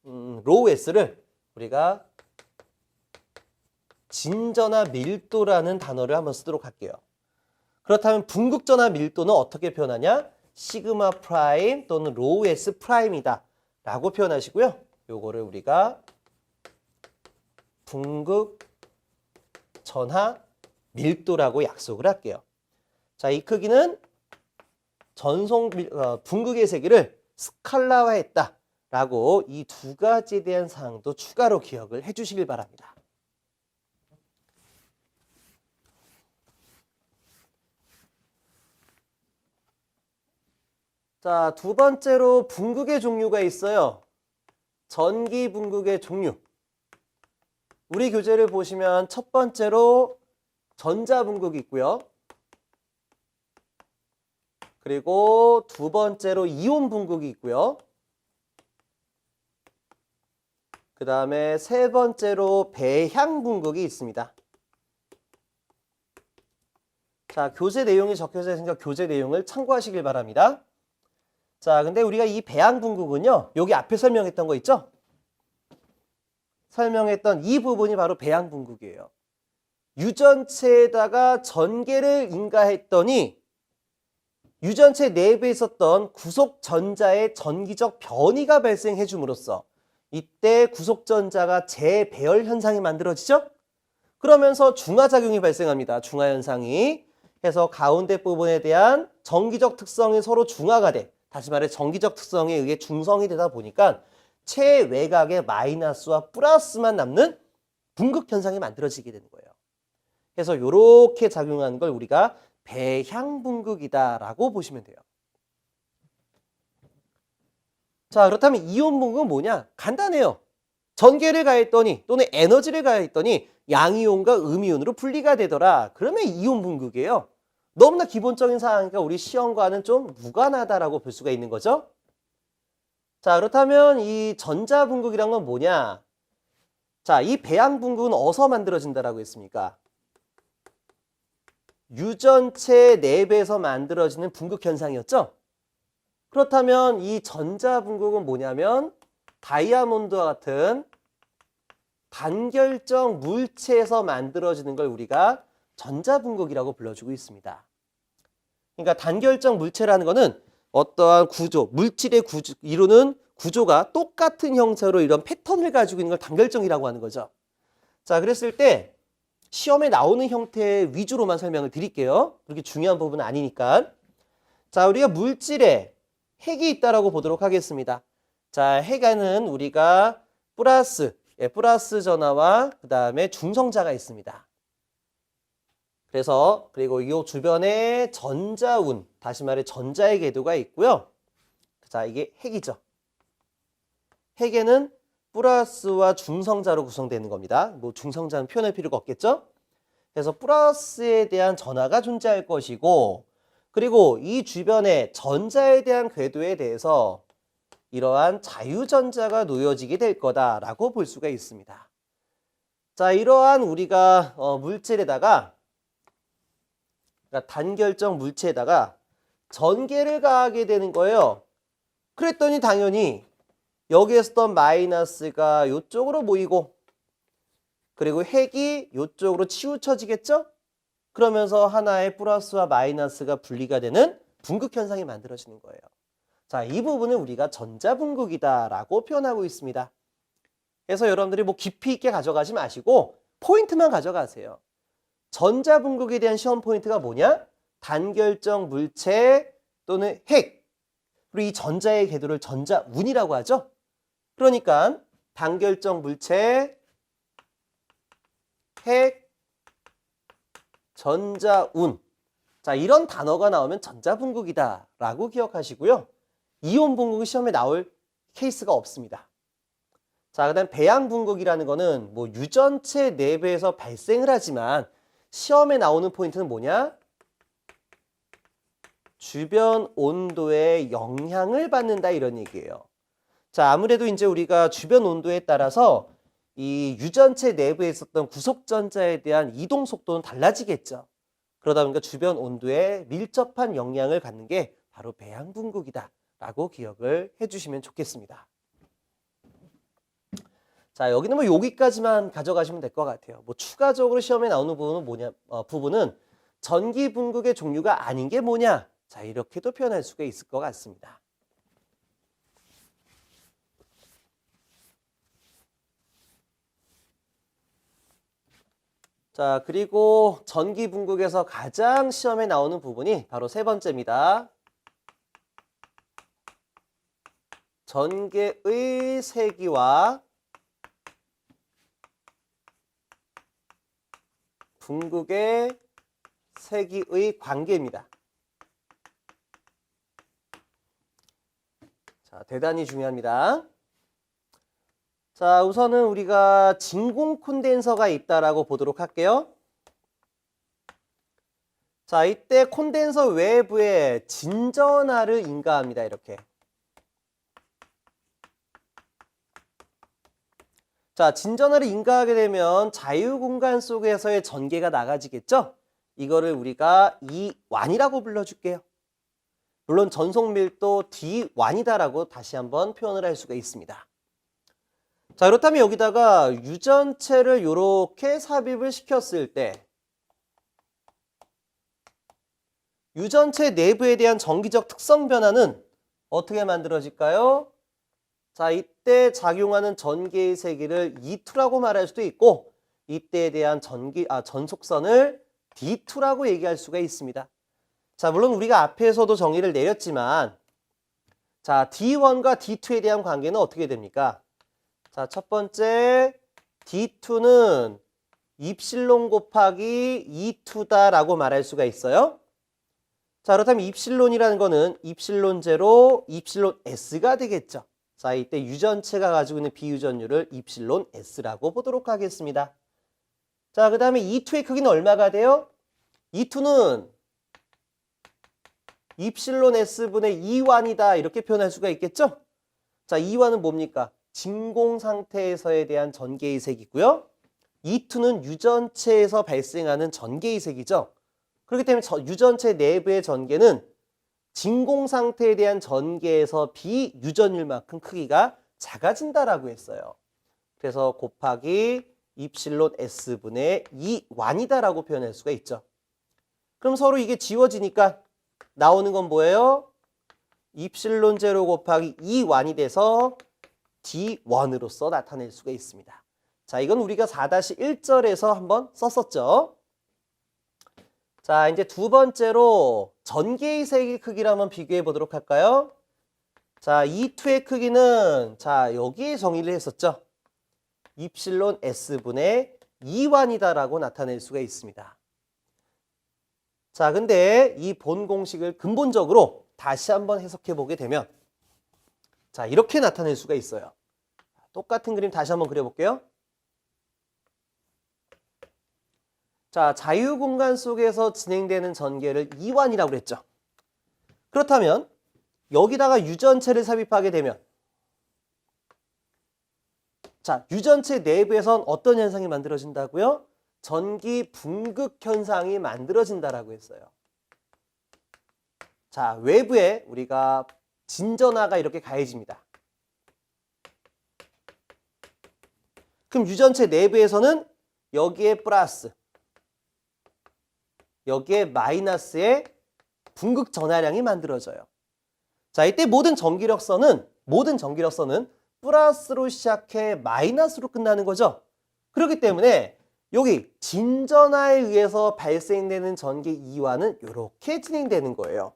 Speaker 1: 로우 S를 우리가 진전하 밀도라는 단어를 한번 쓰도록 할게요. 그렇다면 분극 전하 밀도는 어떻게 표현하냐? 시그마 프라임 또는 로우 S 프라임이다 라고 표현하시고요. 요거를 우리가 분극 전하 밀도라고 약속을 할게요. 자, 이 크기는 분극의 세기를 스칼라화했다 라고 이 두 가지에 대한 사항도 추가로 기억을 해 주시길 바랍니다. 자, 두 번째로 분극의 종류가 있어요. 전기 분극의 종류. 우리 교재를 보시면 첫 번째로 전자 분극이 있고요. 그리고 두 번째로 이온 분극이 있고요. 그 다음에 세 번째로 배향 분극이 있습니다. 자, 교재 내용이 적혀져 있으니까 교재 내용을 참고하시길 바랍니다. 자, 근데 우리가 이 배향 분극은요, 여기 앞에 설명했던 거 있죠? 설명했던 이 부분이 바로 배향 분극이에요. 유전체에다가 전개를 인가했더니 유전체 내부에 있었던 구속전자의 전기적 변이가 발생해 줌으로써 이때 구속전자가 재배열 현상이 만들어지죠? 그러면서 중화작용이 발생합니다. 중화현상이. 해서 가운데 부분에 대한 전기적 특성이 서로 중화가 돼. 다시 말해 전기적 특성에 의해 중성이 되다 보니까 최외곽에 마이너스와 플러스만 남는 분극 현상이 만들어지게 되는 거예요. 그래서 이렇게 작용하는 걸 우리가 배향 분극이다라고 보시면 돼요. 자, 그렇다면 이온 분극은 뭐냐? 간단해요. 전기를 가했더니 또는 에너지를 가했더니 양이온과 음이온으로 분리가 되더라. 그러면 이온 분극이에요. 너무나 기본적인 사항이니까 우리 시험과는 좀 무관하다라고 볼 수가 있는 거죠. 자, 그렇다면 이 전자 분극이란 건 뭐냐? 자, 이 배향 분극은 어디서 만들어진다라고 했습니까? 유전체 내부에서 만들어지는 분극 현상이었죠? 그렇다면 이 전자 분극은 뭐냐면 다이아몬드와 같은 단결적 물체에서 만들어지는 걸 우리가 전자 분극이라고 불러주고 있습니다. 그러니까 단결적 물체라는 거는 어떠한 구조, 물질의 구조, 이루는 구조가 똑같은 형태로 이런 패턴을 가지고 있는 걸 단결정이라고 하는 거죠. 자, 그랬을 때 시험에 나오는 형태 위주로만 설명을 드릴게요. 그렇게 중요한 부분은 아니니까. 자, 우리가 물질에 핵이 있다라고 보도록 하겠습니다. 자, 핵에는 우리가 플러스 전하와 그 다음에 중성자가 있습니다. 그래서 그리고 이 주변에 전자운, 다시 말해 전자의 궤도가 있고요. 자, 이게 핵이죠. 핵에는 플러스와 중성자로 구성되는 겁니다. 뭐 중성자는 표현할 필요가 없겠죠? 그래서 플러스에 대한 전하가 존재할 것이고, 그리고 이 주변에 전자에 대한 궤도에 대해서 이러한 자유전자가 놓여지게 될 거다라고 볼 수가 있습니다. 자, 이러한 우리가 물질에다가, 그러니까 단결적 물체에다가 전개를 가하게 되는 거예요. 그랬더니 당연히 여기에 있었던 마이너스가 이쪽으로 모이고, 그리고 핵이 이쪽으로 치우쳐지겠죠? 그러면서 하나의 플러스와 마이너스가 분리가 되는 분극 현상이 만들어지는 거예요. 자, 이 부분을 우리가 전자분극이다라고 표현하고 있습니다. 그래서 여러분들이 뭐 깊이 있게 가져가지 마시고 포인트만 가져가세요. 전자분극에 대한 시험 포인트가 뭐냐? 단결적 물체 또는 핵, 그리고 이 전자의 궤도를 전자운이라고 하죠. 그러니까 단결적 물체, 핵, 전자운. 자, 이런 단어가 나오면 전자분극이다 라고 기억하시고요. 이온 분극은 시험에 나올 케이스가 없습니다. 자, 그다음 배양분극이라는 거는 뭐 유전체 내부에서 발생을 하지만 시험에 나오는 포인트는 뭐냐? 주변 온도에 영향을 받는다 이런 얘기예요. 자, 아무래도 이제 우리가 주변 온도에 따라서 이 유전체 내부에 있었던 구속전자에 대한 이동 속도는 달라지겠죠. 그러다 보니까 주변 온도에 밀접한 영향을 갖는 게 바로 배양분극이다 라고 기억을 해주시면 좋겠습니다. 자, 여기는 뭐 여기까지만 가져가시면 될 것 같아요. 뭐 추가적으로 시험에 나오는 부분은 전기분극의 종류가 아닌 게 뭐냐? 자, 이렇게도 표현할 수가 있을 것 같습니다. 자, 그리고 전기분극에서 가장 시험에 나오는 부분이 바로 세 번째입니다. 전개의 세기와 분극의 세기의 관계입니다. 자, 대단히 중요합니다. 자, 우선은 우리가 진공 콘덴서가 있다라고 보도록 할게요. 자, 이때 콘덴서 외부에 진전하를 인가합니다. 이렇게. 자, 진전하를 인가하게 되면 자유공간 속에서의 전개가 나가지겠죠? 이거를 우리가 E1이라고 불러줄게요. 물론 전속밀도 D1이다라고 다시 한번 표현을 할 수가 있습니다. 자, 그렇다면 여기다가 유전체를 이렇게 삽입을 시켰을 때 유전체 내부에 대한 전기적 특성 변화는 어떻게 만들어질까요? 자, 이때 작용하는 전기의 세기를 E2라고 말할 수도 있고 이때에 대한 전속선을 D2라고 얘기할 수가 있습니다. 자, 물론 우리가 앞에서도 정의를 내렸지만 자, D1과 D2에 대한 관계는 어떻게 됩니까? 자, 첫 번째 D2는 입실론 곱하기 E2다라고 말할 수가 있어요. 자, 그렇다면 입실론이라는 거는 입실론 제로, 입실론 S가 되겠죠. 자, 이때 유전체가 가지고 있는 비유전율을 입실론 S라고 보도록 하겠습니다. 자, 그 다음에 E2의 크기는 얼마가 돼요? E2는 입실론 S분의 E1이다 이렇게 표현할 수가 있겠죠? 자, E1은 뭡니까? 진공 상태에서에 대한 전개이색이고요. E2는 유전체에서 발생하는 전개이색이죠. 그렇기 때문에 유전체 내부의 전개는 진공 상태에 대한 전개에서 비유전율만큼 크기가 작아진다라고 했어요. 그래서 곱하기 입실론 S분의 E1이다라고 표현할 수가 있죠. 그럼 서로 이게 지워지니까 나오는 건 뭐예요? 입실론 제로 곱하기 E1이 돼서 D1으로서 나타낼 수가 있습니다. 자, 이건 우리가 4-1절에서 한번 썼었죠. 자, 이제 두 번째로 전개의 세기 크기를 한번 비교해 보도록 할까요? 자, E2의 크기는 자, 여기에 정의를 했었죠. 입실론 S분의 E1이다라고 나타낼 수가 있습니다. 자, 근데 이 본 공식을 근본적으로 다시 한번 해석해 보게 되면 자, 이렇게 나타낼 수가 있어요. 똑같은 그림 다시 한번 그려볼게요. 자, 자유공간 속에서 진행되는 전개를 E1이라고 그랬죠. 그렇다면 여기다가 유전체를 삽입하게 되면 자, 유전체 내부에선 어떤 현상이 만들어진다고요? 전기 분극 현상이 만들어진다라고 했어요. 자, 외부에 우리가 진전하가 이렇게 가해집니다. 그럼 유전체 내부에서는 여기에 플러스, 여기에 마이너스의 분극 전하량이 만들어져요. 자, 이때 모든 전기력선은 플러스로 시작해 마이너스로 끝나는 거죠. 그렇기 때문에 여기 진전하에 의해서 발생되는 전기 이완은 이렇게 진행되는 거예요.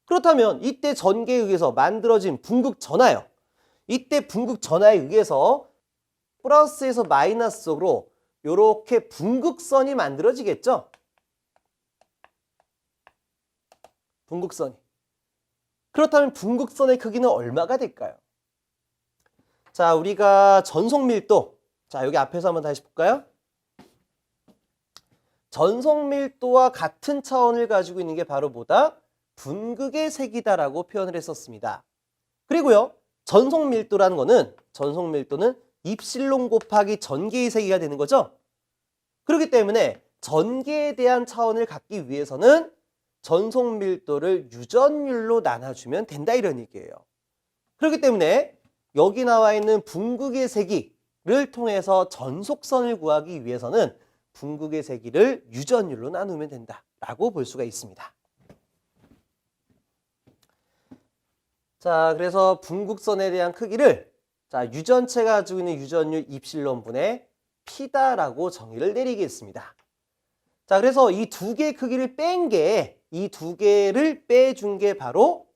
Speaker 1: 그렇다면 이때 전개에 의해서 만들어진 분극 전하요. 이때 분극 전하에 의해서 플러스에서 마이너스로 이렇게 분극선이 만들어지겠죠? 분극선이. 그렇다면 분극선의 크기는 얼마가 될까요? 자, 우리가 전속 밀도. 자, 여기 앞에서 한번 다시 볼까요? 전속 밀도와 같은 차원을 가지고 있는 게 바로 뭐다? 분극의 세기다라고 표현을 했었습니다. 그리고요, 전속 밀도는 입실론 곱하기 전개의 세기가 되는 거죠. 그렇기 때문에 전개에 대한 차원을 갖기 위해서는 전속 밀도를 유전율로 나눠주면 된다 이런 얘기예요. 그렇기 때문에 여기 나와 있는 분극의 세기를 통해서 전속선을 구하기 위해서는 분극의 세기를 유전율로 나누면 된다라고 볼 수가 있습니다. 자, 그래서 분극선에 대한 크기를 유전체가 가지고 있는 유전율 입실론분의 P다라고 정의를 내리겠습니다. 자, 그래서 이 두 개의 크기를 이 두 개를 빼준 게 바로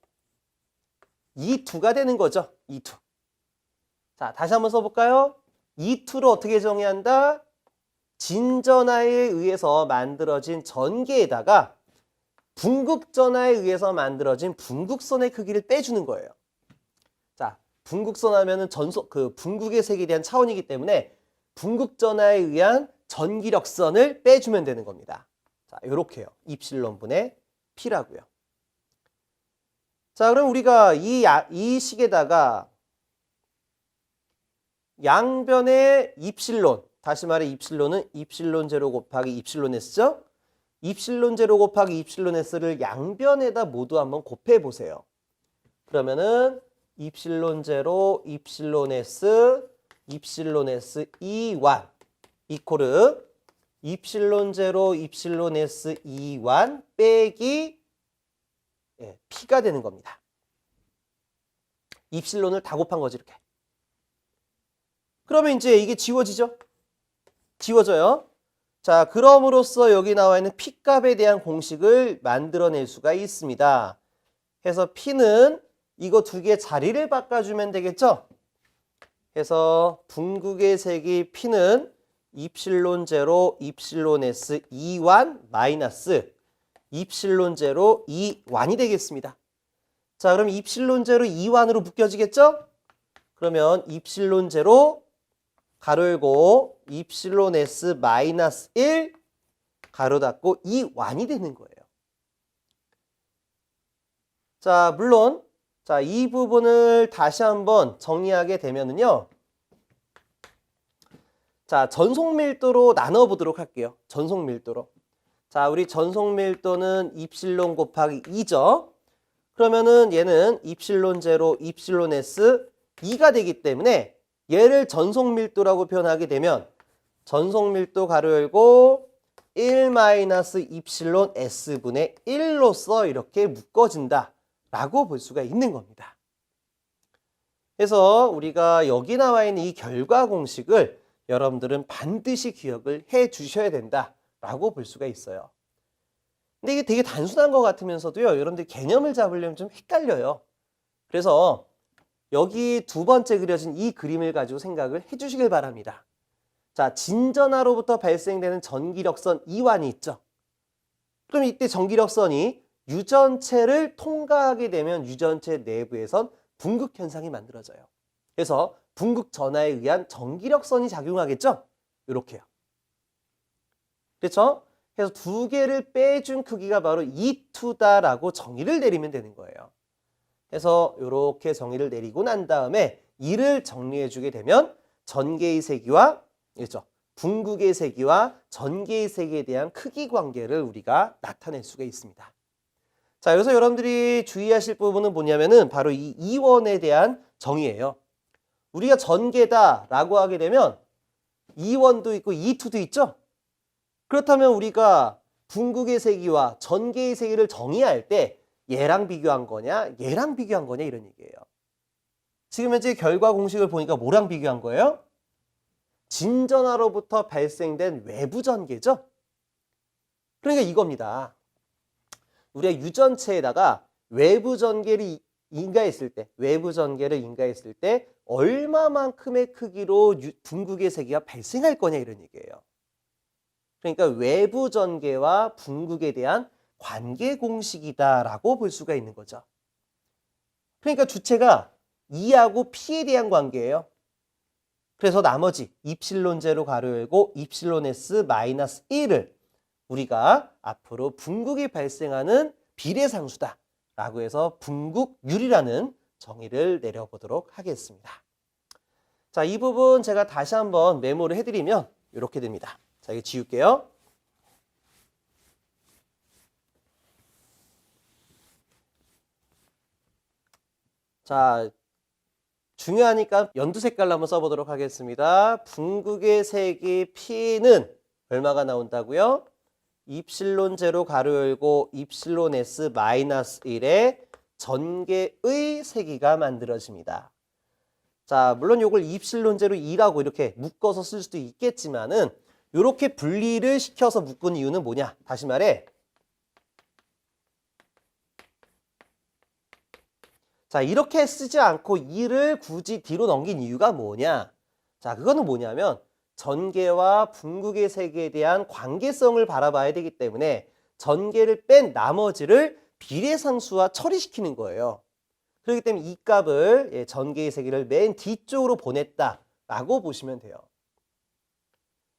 Speaker 1: E2가 되는 거죠. E2. 자, 다시 한번 써볼까요? E2를 어떻게 정의한다? 진전하에 의해서 만들어진 전개에다가 분극전하에 의해서 만들어진 분극선의 크기를 빼주는 거예요. 자, 분극선 하면은 분극의 세기에 대한 차원이기 때문에 분극전하에 의한 전기력선을 빼주면 되는 겁니다. 자, 요렇게요. 입실론분의 P라고요. 자, 그럼 우리가 이 식에다가 양변의 입실론, 다시 말해 입실론은 입실론 제로 곱하기 입실론 S죠? 입실론 제로 곱하기 입실론 S를 양변에다 모두 한번 곱해 보세요. 그러면은 입실론 제로, 입실론 S, 입실론 S 2완 이코르 입실론 제로, 입실론 S 2완 빼기 P가 되는 겁니다. 입실론을 다 곱한 거지 이렇게. 그러면 이제 이게 지워지죠? 지워져요. 자, 그럼으로써 여기 나와 있는 P값에 대한 공식을 만들어낼 수가 있습니다. 해서 P는 이거 두 개 자리를 바꿔주면 되겠죠? 해서 분극의 세기 P는 입실론 제로, 입실론 S 2완 마이너스 입실론 제로 2완이 되겠습니다. 자, 그럼 입실론 제로 2완으로 묶여지겠죠? 그러면 입실론 제로 가로 열고 입실론 S 마이너스 1 가로 닫고 2완이 되는 거예요. 자, 물론 이 부분을 다시 한번 정리하게 되면은요. 자, 전속 밀도로 나눠 보도록 할게요. 전속 밀도로. 자, 우리 전속 밀도는 입실론 곱하기 2죠. 그러면은 얘는 입실론 제로, 입실론 S 2가 되기 때문에 얘를 전속 밀도라고 표현하게 되면 전속 밀도 가로 열고 1 마이너스 입실론 S분의 1로서 이렇게 묶어진다 라고 볼 수가 있는 겁니다. 그래서 우리가 여기 나와 있는 이 결과 공식을 여러분들은 반드시 기억을 해 주셔야 된다 라고 볼 수가 있어요. 근데 이게 되게 단순한 것 같으면서도요, 여러분들 개념을 잡으려면 좀 헷갈려요. 그래서 여기 두 번째 그려진 이 그림을 가지고 생각을 해 주시길 바랍니다. 자, 진전하로부터 발생되는 전기력선 2완이 있죠. 그럼 이때 전기력선이 유전체를 통과하게 되면 유전체 내부에선 분극 현상이 만들어져요. 그래서 분극 전하에 의한 전기력선이 작용하겠죠? 이렇게요. 그렇죠? 그래서 두 개를 빼준 크기가 바로 E2다라고 정의를 내리면 되는 거예요. 그래서 이렇게 정의를 내리고 난 다음에 이를 정리해 주게 되면 전개의 세기와 그렇죠? 분극의 세기와 전개의 세기에 대한 크기 관계를 우리가 나타낼 수가 있습니다. 자, 여기서 여러분들이 주의하실 부분은 뭐냐면은 바로 이 이원에 대한 정의예요. 우리가 전개다라고 하게 되면 이원도 있고 E2도 있죠? 그렇다면 우리가 분극의 세기와 전개의 세기를 정의할 때 얘랑 비교한 거냐, 얘랑 비교한 거냐 이런 얘기예요. 지금 현재 결과 공식을 보니까 뭐랑 비교한 거예요? 진전하로부터 발생된 외부 전개죠? 그러니까 이겁니다. 우리가 유전체에다가 외부 전개를 인가했을 때 얼마만큼의 크기로 붕괴의 세기가 발생할 거냐 이런 얘기예요. 그러니까 외부 전개와 붕괴에 대한 관계 공식이다라고 볼 수가 있는 거죠. 그러니까 주체가 E하고 P에 대한 관계예요. 그래서 나머지 입실론 제로 가로 열고 입실론 S 마이너스 1을 우리가 앞으로 붕괴이 발생하는 비례상수다 라고 해서 붕괴율이라는 정의를 내려보도록 하겠습니다. 자, 이 부분 제가 다시 한번 메모를 해드리면 이렇게 됩니다. 자, 이거 지울게요. 자, 중요하니까 연두 색깔로 한번 써보도록 하겠습니다. 붕괴의 세기 P는 얼마가 나온다고요? 입실론 제로 가로 열고 입실론 S 마이너스 1의 전개의 세기가 만들어집니다. 자, 물론 이걸 입실론 제로 2라고 이렇게 묶어서 쓸 수도 있겠지만은 이렇게 분리를 시켜서 묶은 이유는 뭐냐? 다시 말해. 자, 이렇게 쓰지 않고 2를 굳이 뒤로 넘긴 이유가 뭐냐? 자, 그거는 뭐냐면 전개와 붕괴의 세기에 대한 관계성을 바라봐야 되기 때문에 전개를 뺀 나머지를 비례상수와 처리시키는 거예요. 그렇기 때문에 이 값을 전개의 세기를 맨 뒤쪽으로 보냈다라고 보시면 돼요.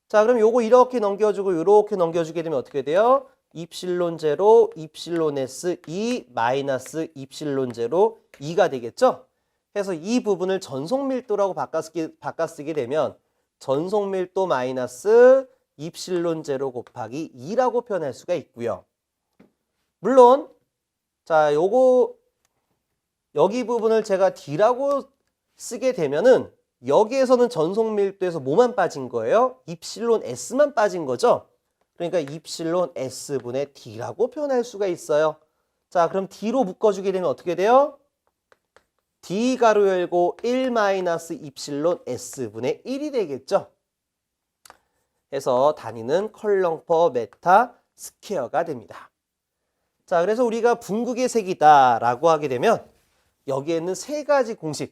Speaker 1: 자, 그럼 요거 이렇게 넘겨주고 이렇게 넘겨주게 되면 어떻게 돼요? 입실론 제로, 입실론 S 2 마이너스 입실론 제로 2가 되겠죠? 그래서 이 부분을 전속밀도라고 바꿔쓰게 되면 전속밀도 마이너스 입실론 제로 곱하기 2라고 표현할 수가 있고요. 물론 자, 요거 여기 부분을 제가 D라고 쓰게 되면은 여기에서는 전속밀도에서 뭐만 빠진 거예요? 입실론 S만 빠진 거죠? 그러니까 입실론 S분의 D라고 표현할 수가 있어요. 자, 그럼 D로 묶어주게 되면 어떻게 돼요? D 가로 열고 1 마이너스 입실론 S분의 1이 되겠죠? 해서 단위는 컬럼 퍼 메타 스퀘어가 됩니다. 자, 그래서 우리가 붕괴의 세기다라고 하게 되면 여기에는 세 가지 공식을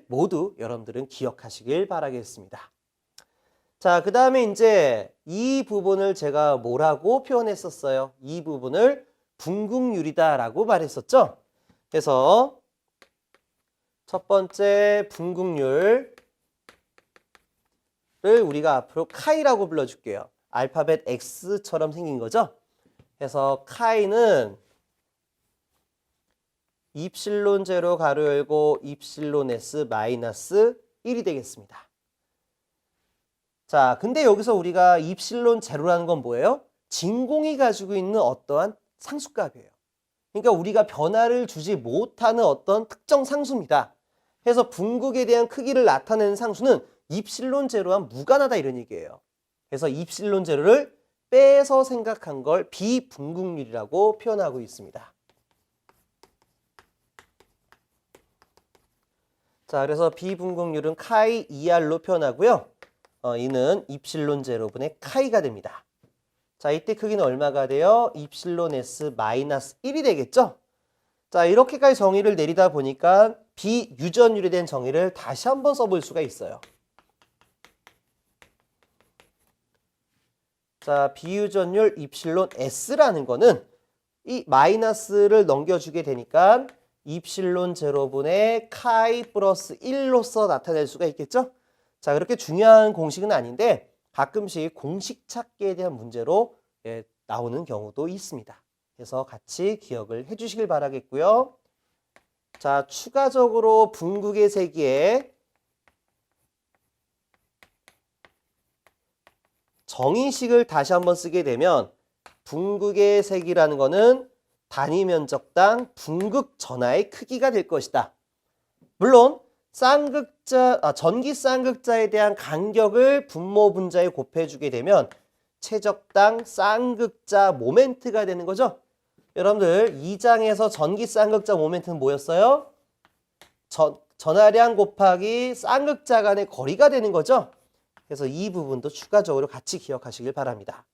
Speaker 1: 모두 여러분들은 기억하시길 바라겠습니다. 자, 그 다음에 이제 이 부분을 제가 뭐라고 표현했었어요? 이 부분을 붕괴율이다라고 말했었죠? 그래서 첫 번째 붕괴율을 우리가 앞으로 카이라고 불러줄게요. 알파벳 X처럼 생긴 거죠? 그래서 카이는 입실론 제로 가로 열고 입실론 S 마이너스 1이 되겠습니다. 자, 근데 여기서 우리가 입실론 제로라는 건 뭐예요? 진공이 가지고 있는 어떠한 상수값이에요. 그러니까 우리가 변화를 주지 못하는 어떤 특정 상수입니다. 그래서 붕괴에 대한 크기를 나타내는 상수는 입실론 제로와 무관하다 이런 얘기예요. 그래서 입실론 제로를 빼서 생각한 걸 비붕괴율이라고 표현하고 있습니다. 자, 그래서 비붕괴율은 카이 2R로 표현하고요. 이는 입실론 제로분의 카이가 됩니다. 자, 이때 크기는 얼마가 돼요? 입실론 S 마이너스 1이 되겠죠? 자, 이렇게까지 정의를 내리다 보니까 비유전율에 대한 정의를 다시 한번 써볼 수가 있어요. 자, 비유전율 입실론 S라는 거는 이 마이너스를 넘겨주게 되니까 입실론 제로분의 카이 플러스 1로서 나타낼 수가 있겠죠? 자, 그렇게 중요한 공식은 아닌데 가끔씩 공식 찾기에 대한 문제로 나오는 경우도 있습니다. 그래서 같이 기억을 해주시길 바라겠고요. 자, 추가적으로 붕괴의 세기에 정의식을 다시 한번 쓰게 되면 붕괴의 세기라는 거는 단위 면적당 붕극 전하의 크기가 될 것이다. 물론 전기 쌍극자에 대한 간격을 분모 분자에 곱해주게 되면 최적당 쌍극자 모멘트가 되는 거죠. 여러분들 2장에서 전기 쌍극자 모멘트는 뭐였어요? 전하량 곱하기 쌍극자 간의 거리가 되는 거죠. 그래서 이 부분도 추가적으로 같이 기억하시길 바랍니다.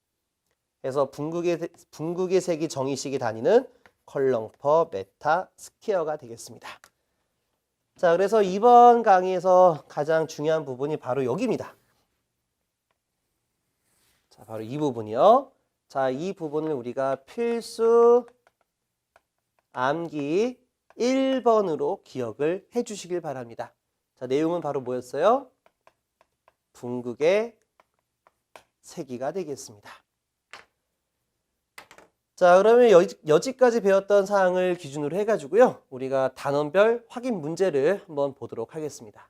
Speaker 1: 그래서 붕괴의 세기 정의식의 단위는 컬럼 퍼 메타 스퀘어가 되겠습니다. 자, 그래서 이번 강의에서 가장 중요한 부분이 바로 여기입니다. 자, 바로 이 부분이요. 자, 이 부분을 우리가 필수 암기 1번으로 기억을 해 주시길 바랍니다. 자, 내용은 바로 뭐였어요? 분극의 세기가 되겠습니다. 자, 그러면 여지까지 배웠던 사항을 기준으로 해가지고요. 우리가 단원별 확인 문제를 한번 보도록 하겠습니다.